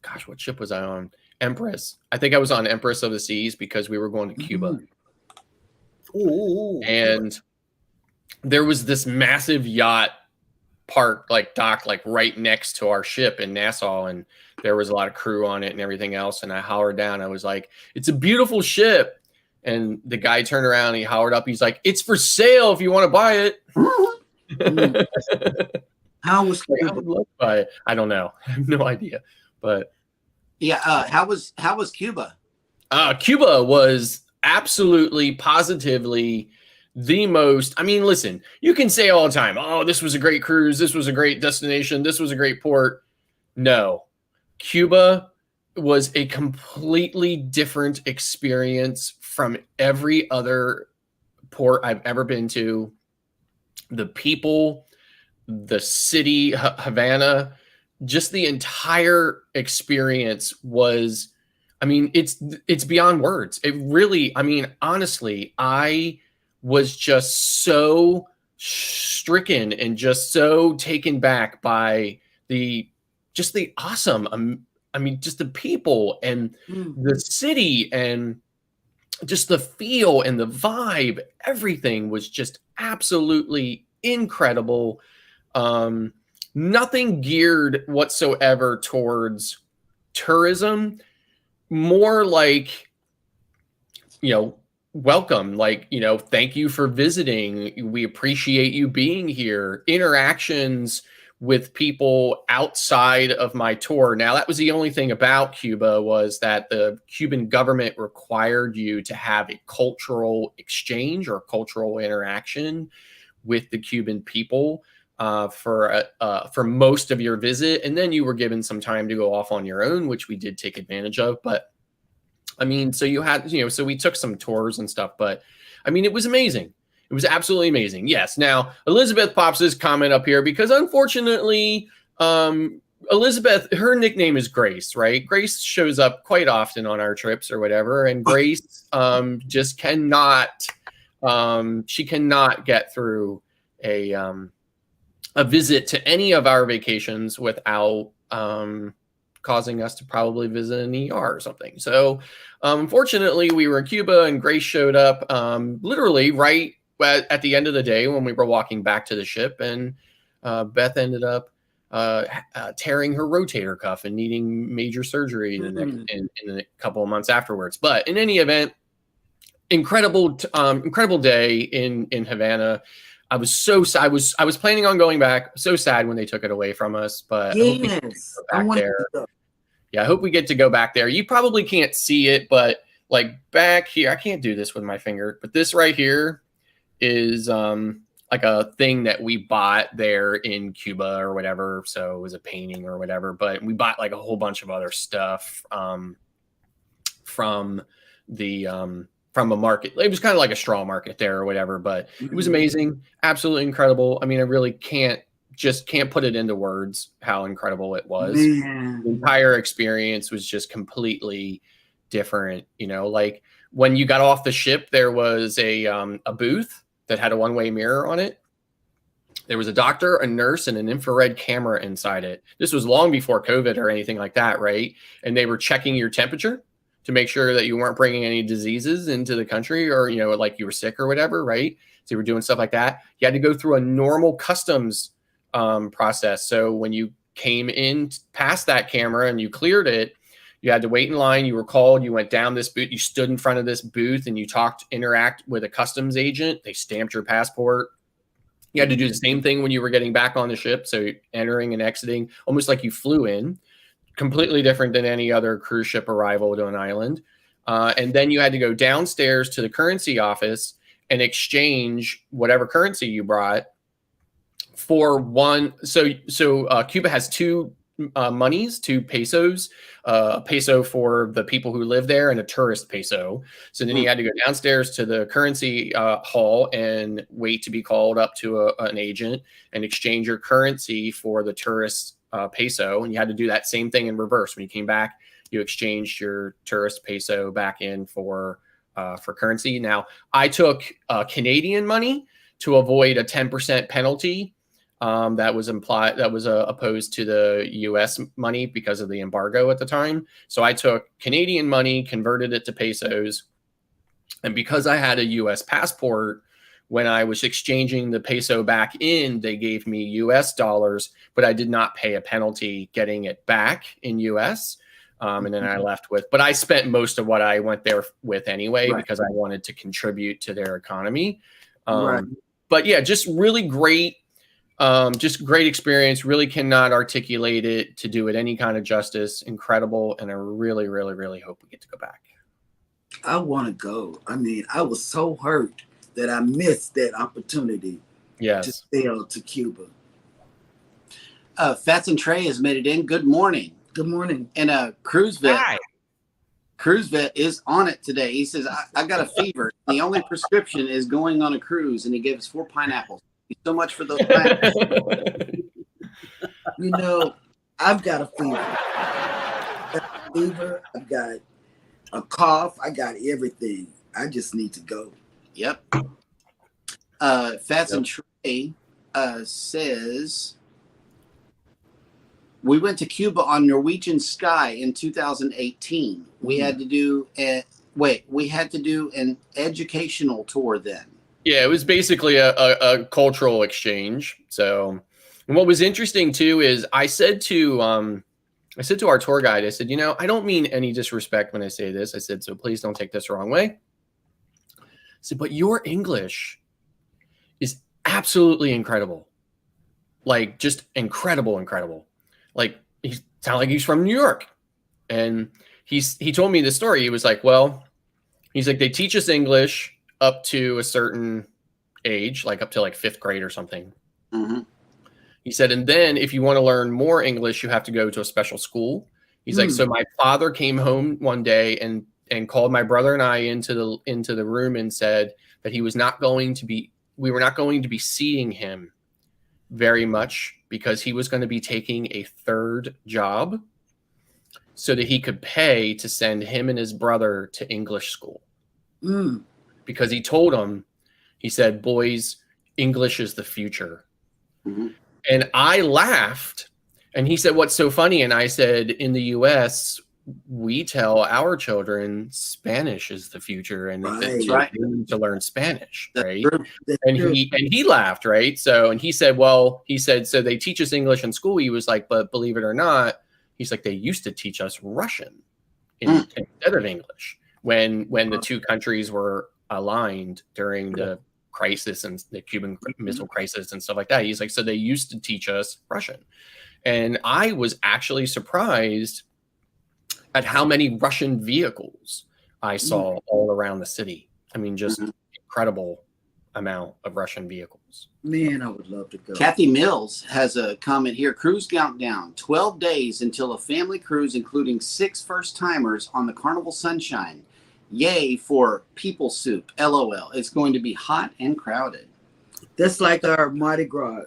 Gosh, what ship was I on? Empress. I think I was on Empress of the Seas because we were going to Cuba, Ooh. and there was this massive yacht parked, like docked, like right next to our ship in Nassau, and there was a lot of crew on it and everything else. And I hollered down. I was like, "It's a beautiful ship." And the guy turned around and he hollered up. He's like, "It's for sale if you want to buy it." How was I would love to buy it. I don't know. I have no idea. But Yeah. How was Cuba? Cuba was absolutely, positively the most. I mean, listen, you can say all the time, "Oh, this was a great cruise. This was a great destination. This was a great port." No, Cuba was a completely different experience from every other port I've ever been to. The people, the city, Havana, just the entire experience was, I mean, it's beyond words. It really, I mean, honestly, I was just so stricken and just so taken back by the awesome, I mean, just the people and the city and just the feel and the vibe, everything was just absolutely incredible. Nothing geared whatsoever towards tourism, more like, welcome, like, thank you for visiting. We appreciate you being here. Interactions with people outside of my tour. Now, that was the only thing about Cuba, was that the Cuban government required you to have a cultural exchange or cultural interaction with the Cuban people for most of your visit, and then you were given some time to go off on your own, which we did take advantage of. But I mean, so you had, so we took some tours and stuff, but I mean, it was amazing. It was absolutely amazing. Yes. Now, Elizabeth pops this comment up here because unfortunately, Elizabeth, her nickname is Grace, right? Grace shows up quite often on our trips or whatever. And Grace just cannot, she cannot get through a visit to any of our vacations without causing us to probably visit an ER or something. So unfortunately, we were in Cuba and Grace showed up literally right at the end of the day when we were walking back to the ship, and Beth ended up tearing her rotator cuff and needing major surgery in a couple of months afterwards. But in any event, incredible day in Havana. I was so sad. I was planning on going back. So sad when they took it away from us. But Yes, I want there. to go. Yeah, I hope we get to go back there. You probably can't see it, but like back here, I can't do this with my finger, but this right here is like a thing that we bought there in Cuba or whatever. So it was a painting or whatever, but we bought like a whole bunch of other stuff from a market. It was kind of like a straw market there or whatever, but it was amazing. Absolutely incredible. I mean, I really can't put it into words how incredible it was. Man. The entire experience was just completely different. Like when you got off the ship, there was a booth that had a one-way mirror on it. There was a doctor, a nurse, and an infrared camera inside it. This was long before COVID or anything like that, right? And they were checking your temperature to make sure that you weren't bringing any diseases into the country or, like you were sick or whatever, right? So you were doing stuff like that. You had to go through a normal customs process. So when you came in past that camera and you cleared it, you had to wait in line. You were called. You went down this booth. You stood in front of this booth and you interact with a customs agent. They stamped your passport. You had to do the same thing when you were getting back on the ship. So entering and exiting, almost like you flew in. Completely different than any other cruise ship arrival to an island. And then you had to go downstairs to the currency office and exchange whatever currency you brought for one. So Cuba has two monies, two pesos, a peso for the people who live there and a tourist peso. So then you had to go downstairs to the currency hall and wait to be called up to an agent and exchange your currency for the tourist peso. And you had to do that same thing in reverse. When you came back, you exchanged your tourist peso back in for currency. Now, I took Canadian money to avoid a 10% penalty that was opposed to the U.S. money because of the embargo at the time. So I took Canadian money, converted it to pesos, and because I had a U.S. passport, when I was exchanging the peso back in, they gave me U.S. dollars, but I did not pay a penalty getting it back in U.S. And then I left with, but I spent most of what I went there with anyway, because I wanted to contribute to their economy. But yeah, just really great. Just great experience. Really cannot articulate it to do it any kind of justice. Incredible. And I really, really, really hope we get to go back. I want to go. I mean, I was so hurt that I missed that opportunity to sail to Cuba. Fats and Trey has made it in. Good morning. Good morning. And Cruise Vet. Hi. Cruise Vet is on it today. He says, I got a fever. The only prescription is going on a cruise, and he gave us 4 pineapples. Thank you so much for those pineapples. I've got a fever. I've got a cough. I got everything. I just need to go. Yep. Fats and Trey says, we went to Cuba on Norwegian Sky in 2018. We had to do an educational tour then. Yeah, it was basically a cultural exchange. So, and what was interesting too is I said to our tour guide, I said, I don't mean any disrespect when I say this. I said, so please don't take this the wrong way. I said, but your English is absolutely incredible. Like just incredible. Like he sounded like he's from New York. And he told me the story. He was like, he's like, they teach us English up to a certain age, like up to like 5th grade or something. Mm-hmm. He said, and then if you want to learn more English, you have to go to a special school. He's like, so my father came home one day and called my brother and I into the room and said that we were not going to be seeing him very much because he was going to be taking a third job so that he could pay to send him and his brother to English school. Because he told them, he said, boys, English is the future. Mm-hmm. And I laughed. And he said, what's so funny? And I said, in the US, we tell our children Spanish is the future, and they need to learn Spanish, right? And he laughed, right? So, and he said, so they teach us English in school. He was like, but believe it or not, he's like, they used to teach us Russian instead of English when the two countries were aligned during the crisis and the Cuban Missile Crisis and stuff like that. He's like, so they used to teach us Russian. And I was actually surprised at how many Russian vehicles I saw all around the city. I mean, just incredible amount of Russian vehicles. Man, I would love to go. Kathy Mills has a comment here. Cruise countdown, 12 days until a family cruise, including 6 first-timers on the Carnival Sunshine. Yay for people soup. LOL. It's going to be hot and crowded. That's like our Mardi Gras,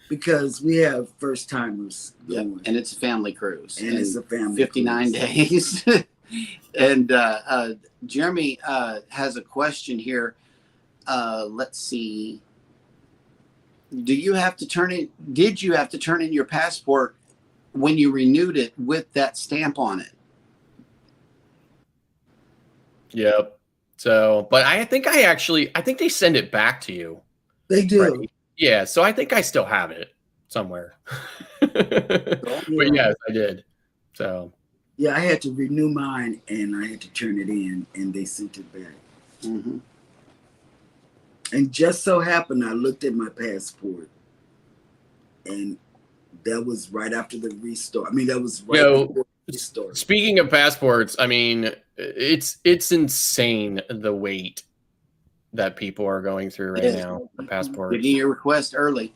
because we have first timers. Yeah, and it's a family cruise. And it's a family 59 cruise. days. And Jeremy has a question here. Let's see. Did you have to turn in your passport when you renewed it with that stamp on it? Yep. So, but I think they send it back to you. They do. Right? Yeah. So I think I still have it somewhere. But yes, I did. So. Yeah, I had to renew mine and I had to turn it in and they sent it back. Mm-hmm. And just so happened, I looked at my passport and that was right after the restore. I mean, that was right before the restore. Speaking of passports, I mean, it's insane the wait that people are going through right now for passports. Getting your request early.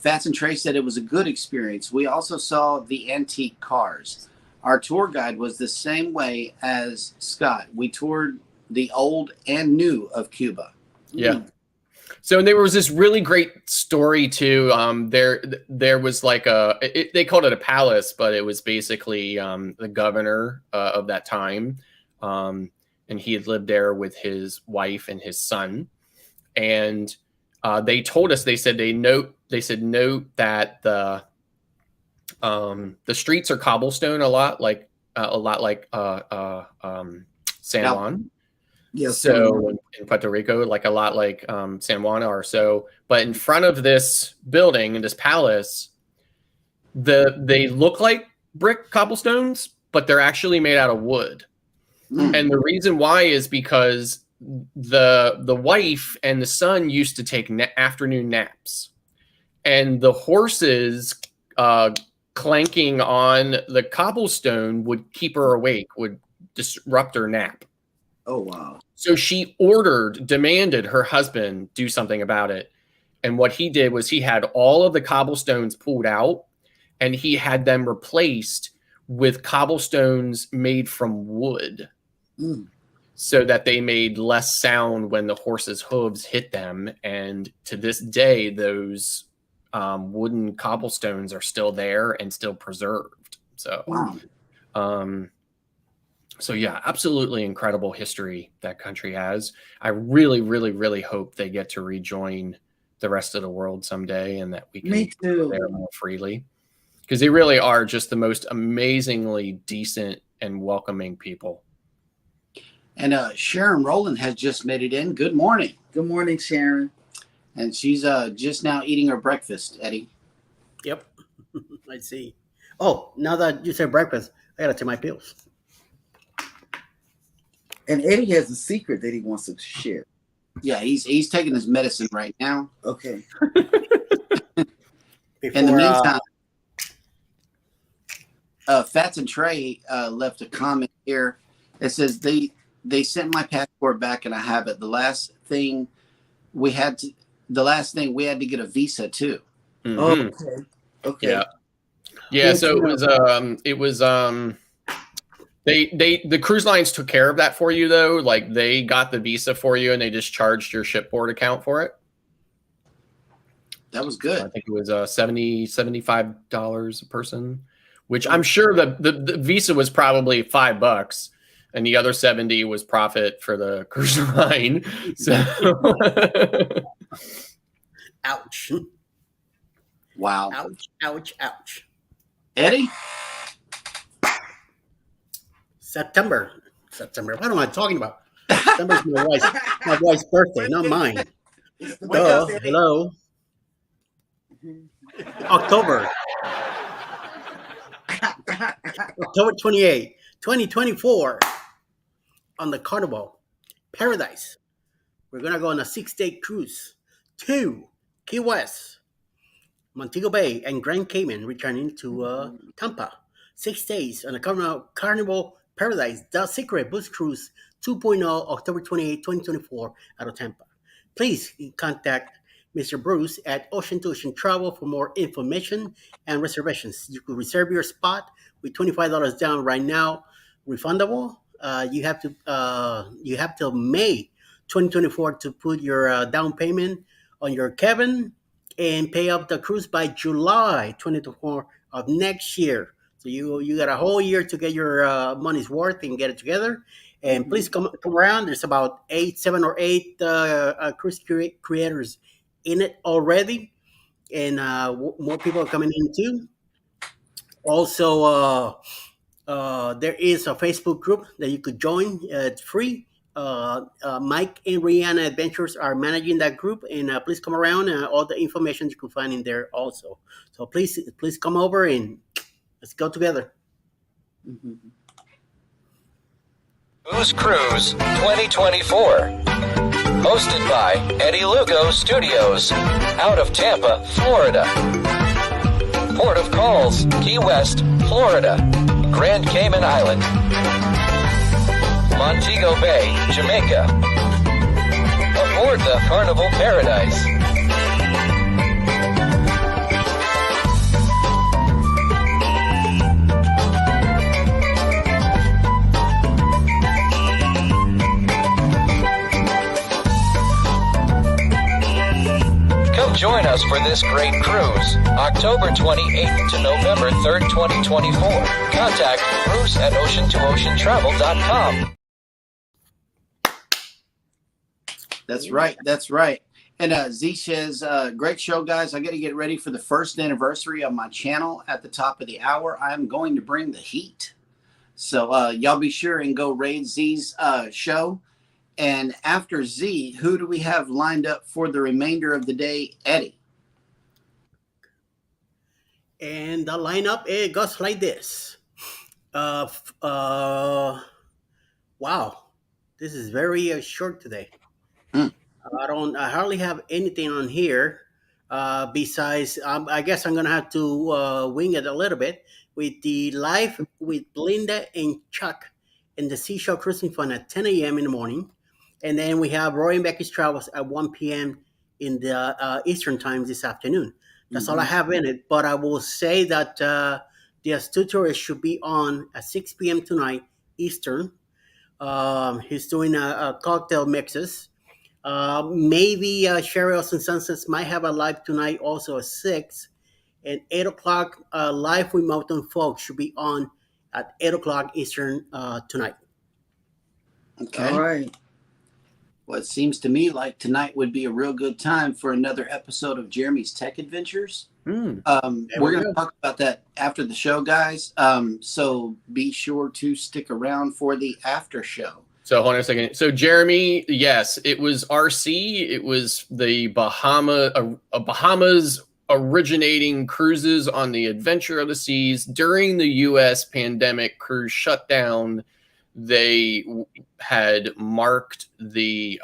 Fats and Trey said it was a good experience. We also saw the antique cars. Our tour guide was the same way as Scott. We toured the old and new of Cuba. Yeah. So there was this really great story too. There was like they called it a palace, but it was basically the governor of that time. And he had lived there with his wife and his son. And they told us, they said note that the streets are cobblestone a lot like San Juan. Yeah. So in Puerto Rico, like a lot like San Juan or so. But in front of this building, in this palace, they look like brick cobblestones, but they're actually made out of wood. And the reason why is because the wife and the son used to take afternoon naps, and the horses clanking on the cobblestone would keep her awake, would disrupt her nap. Oh, wow. So she demanded her husband do something about it. And what he did was he had all of the cobblestones pulled out and he had them replaced with cobblestones made from wood so that they made less sound when the horse's hooves hit them. And to this day, those wooden cobblestones are still there and still preserved. So, so yeah, absolutely incredible history that country has. I really, really, really hope they get to rejoin the rest of the world someday and that we can go there more freely, because they really are just the most amazingly decent and welcoming people. And Sharon Rowland has just made it in. Good morning. Good morning, Sharon. And she's just now eating her breakfast, Eddie. Yep. I see. Oh, now that you said breakfast, I got to take my pills. And Eddie has a secret that he wants to share. Yeah, he's taking his medicine right now. Okay. In the meantime, Fats and Trey left a comment here. It says they sent my passport back and I have it. The last thing we had to get a visa too. Mm-hmm. Oh, okay. Yeah. So it was The cruise lines took care of that for you though. Like they got the visa for you and they just charged your shipboard account for it. That was I good. think it was $75 a person, which I'm sure the visa was probably $5 and the other 70 was profit for the cruise line. So Ouch. Wow. Ouch. Ouch. Ouch. Eddie? September. What am I talking about? September's my wife's birthday, not mine. Duh. Hello. October 28, 2024 on the Carnival Paradise. We're going to go on a 6-day cruise to Key West, Montego Bay, and Grand Cayman, returning to Tampa. 6 days on the Carnival Paradise, The Secret Boost Cruise 2.0, October 28, 2024, out of Tampa. Please contact Mr. Bruce at Ocean to Ocean Travel for more information and reservations. You can reserve your spot with $25 down right now, refundable. You have till May 2024 to put your down payment on your cabin and pay up the cruise by July 2024 of next year. So you got a whole year to get your money's worth and get it together. And please come around. There's about 7 or 8 cruise creators in it already, and more people are coming in too. Also, there is a Facebook group that you could join. It's free. Mike and Rihanna Adventures are managing that group, and please come around. All the information you can find in there also. So please come over and let's go together. Booze Cruise 2024. Hosted by Eddie Lugo Studios, out of Tampa, Florida. Port of calls, Key West, Florida. Grand Cayman Island. Montego Bay, Jamaica. Aboard the Carnival Paradise. Join us for this great cruise, October 28th to November 3rd, 2024. Contact Bruce at ocean2oceantravel.com. That's right. That's right. And Z says, great show, guys. I got to get ready for the first anniversary of my channel at the top of the hour. I'm going to bring the heat. So y'all be sure and go raid Z's show. And after Z, who do we have lined up for the remainder of the day, Eddie? And the lineup, it goes like this. Wow, this is very short today. I hardly have anything on here besides. I guess I'm gonna have to wing it a little bit with the live with Linda and Chuck in the Seashore Cruising Fun at 10 a.m. in the morning. And then we have Roy and Becky's Travels at 1 p.m. in the Eastern time this afternoon. That's all I have in it. But I will say that the Astute Tourist should be on at 6 p.m. tonight Eastern. He's doing a cocktail mixes. Maybe Sherry Olsen Sunsets might have a live tonight also at 6. And 8 o'clock live with Mountain Folk should be on at 8 o'clock Eastern tonight. Okay. All right. Well, it seems to me like tonight would be a real good time for another episode of Jeremy's Tech Adventures. We're going to talk about that after the show, guys. So be sure to stick around for the after show. So hold on a second. So Jeremy, yes, it was RC. It was the Bahamas originating cruises on the Adventure of the Seas during the U.S. pandemic cruise shutdown. They had marked the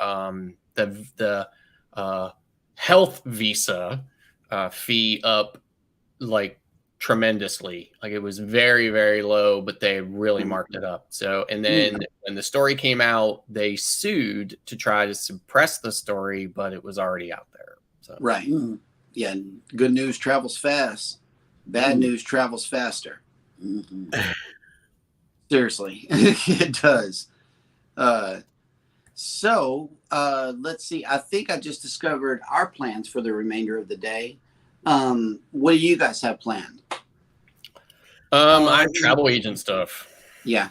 health visa fee up like tremendously. Like it was very, very low, but they really marked it up. So, and then when the story came out, they sued to try to suppress the story, but it was already out there. So Right. Yeah. Good news travels fast. Bad news travels faster. Seriously, it does. Let's see. I think I just discovered our plans for the remainder of the day. What do you guys have planned? I have travel agent stuff. Yeah.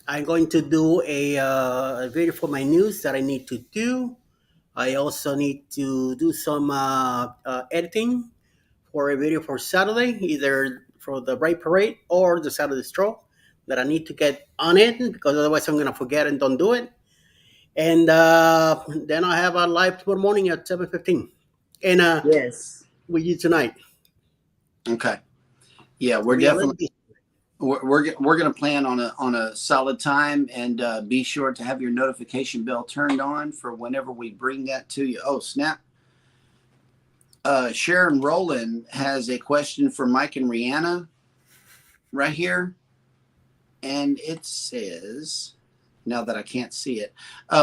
I'm going to do a video for my news that I need to do. I also need to do some editing for a video for Saturday, either for the Bright Parade or the Saturday Stroll, that I need to get on it because otherwise I'm going to forget and don't do it. And then I have a live tomorrow morning at 7:15. And Yes. with you tonight. Okay. Yeah, we're definitely we're going to plan on a solid time, and be sure to have your notification bell turned on for whenever we bring that to you. Oh, snap. Sharon Rowland has a question for Mike and Rihanna right here. And it says, now that I can't see it,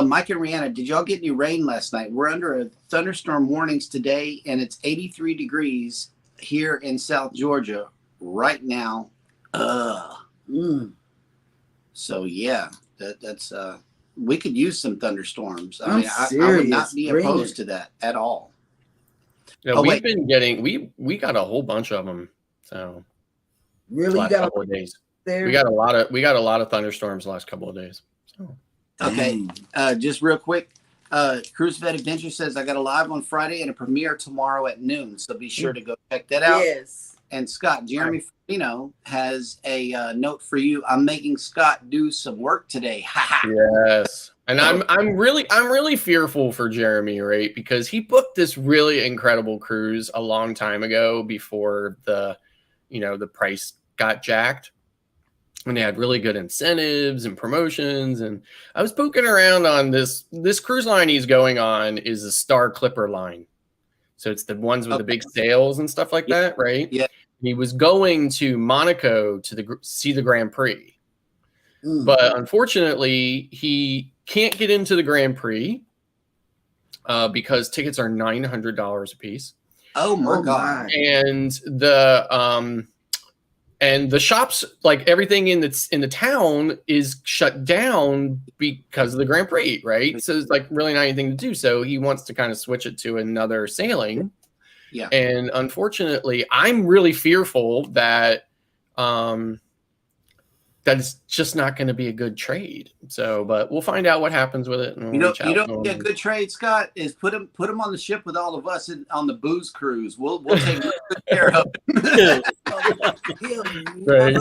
Mike and Rihanna, did y'all get any rain last night? We're under a thunderstorm warnings today, and it's 83 degrees here in South Georgia right now. So yeah, that's we could use some thunderstorms. I mean, I would not be opposed to that at all. Yeah, we've been getting we got a whole bunch of them. So Really, last couple of days. there? We got a lot of thunderstorms the last couple of days. So. Okay, just real quick. Cruise Vet Adventure says I got a live on Friday and a premiere tomorrow at noon, so be sure to go check that out. Yes. And Scott, Jeremy Firmino has a note for you. I'm making Scott do some work today. Yes. And I'm really fearful for Jeremy, right? Because he booked this really incredible cruise a long time ago before the price got jacked. And they had really good incentives and promotions. And I was poking around on this cruise line he's going on is a Star Clipper line. So it's the ones with the big sails and stuff like that, right? Yeah. He was going to Monaco to see the Grand Prix. But unfortunately, he can't get into the Grand Prix because tickets are $900 a piece. Oh my God. And the shops, like everything in the town, is shut down because of the Grand Prix, right? So it's like really not anything to do. So he wants to kind of switch it to another sailing. Yeah. And unfortunately, I'm really fearful that that it's just not going to be a good trade. So, but we'll find out what happens with it. And you know, a good trade, Scott, is put him on the ship with all of us on the booze cruise. We'll take good care of him. Right.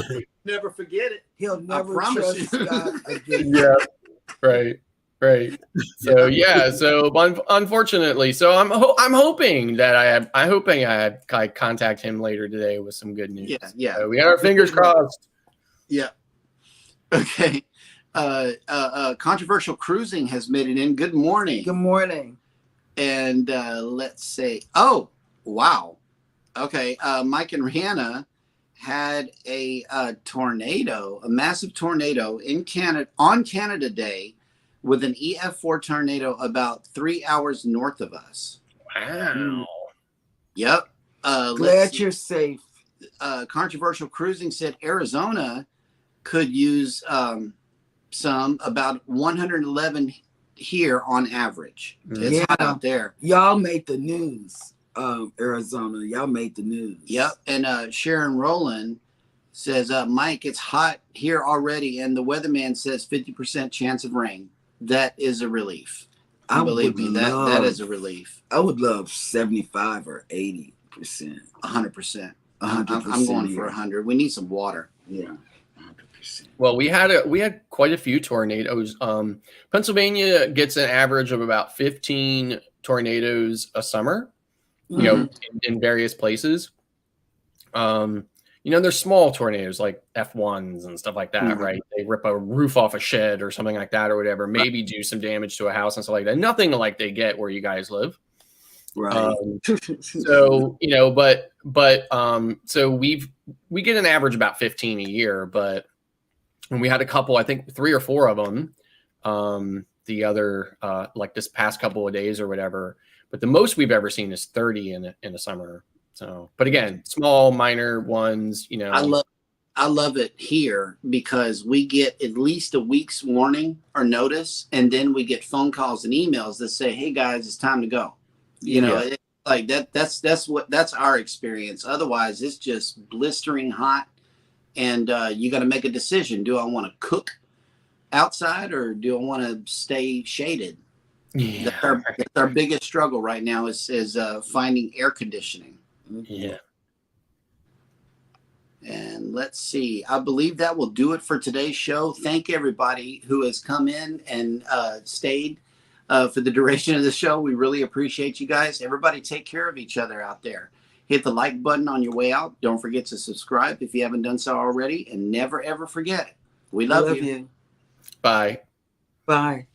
Never forget it. He'll never promise trust you. Scott again. Yeah. Right. So yeah. So unfortunately, so I'm hoping that I contact him later today with some good news. Yeah. So we got our fingers crossed. Yeah. Okay. Controversial Cruising has made it in. Good morning. Good morning. And let's say, oh wow. Okay. Mike and Rihanna had a tornado, a massive tornado in Canada on Canada Day, with an EF4 tornado about 3 hours north of us. Wow. Yep. Glad you're safe. Controversial Cruising said Arizona could use some, about 111 here on average. It's hot out there. Y'all made the news. Arizona, y'all made the news. Yep. And Sharon Rowland says, Mike, it's hot here already, and the weatherman says 50% chance of rain. That is a relief. Believe me, that is a relief. I would love 75 or 80%. 100%. I'm going for 100. We need some water. Yeah. 100%. Well, we had quite a few tornadoes. Pennsylvania gets an average of about 15 tornadoes a summer, you know, in various places. You know, there's small tornadoes like F1s and stuff like that, right? They rip a roof off a shed or something like that or whatever, maybe do some damage to a house and stuff like that. Nothing like they get where you guys live. Right. So, you know, so we get an average about 15 a year, but when we had a couple, I think 3 or 4 of them, the other, like this past couple of days or whatever, but the most we've ever seen is 30 in a summer. So, but again, small, minor ones, you know. I love it here because we get at least a week's warning or notice, and then we get phone calls and emails that say, "Hey guys, it's time to go." You know, like that. That's our experience. Otherwise, it's just blistering hot, and you got to make a decision. Do I want to cook outside or do I want to stay shaded? Yeah. That's our biggest struggle right now is finding air conditioning. Yeah. And let's see. I believe that will do it for today's show. Thank everybody who has come in and stayed for the duration of the show. We really appreciate you guys. Everybody take care of each other out there. Hit the like button on your way out. Don't forget to subscribe if you haven't done so already. And never, ever forget, we love you. Bye. Bye.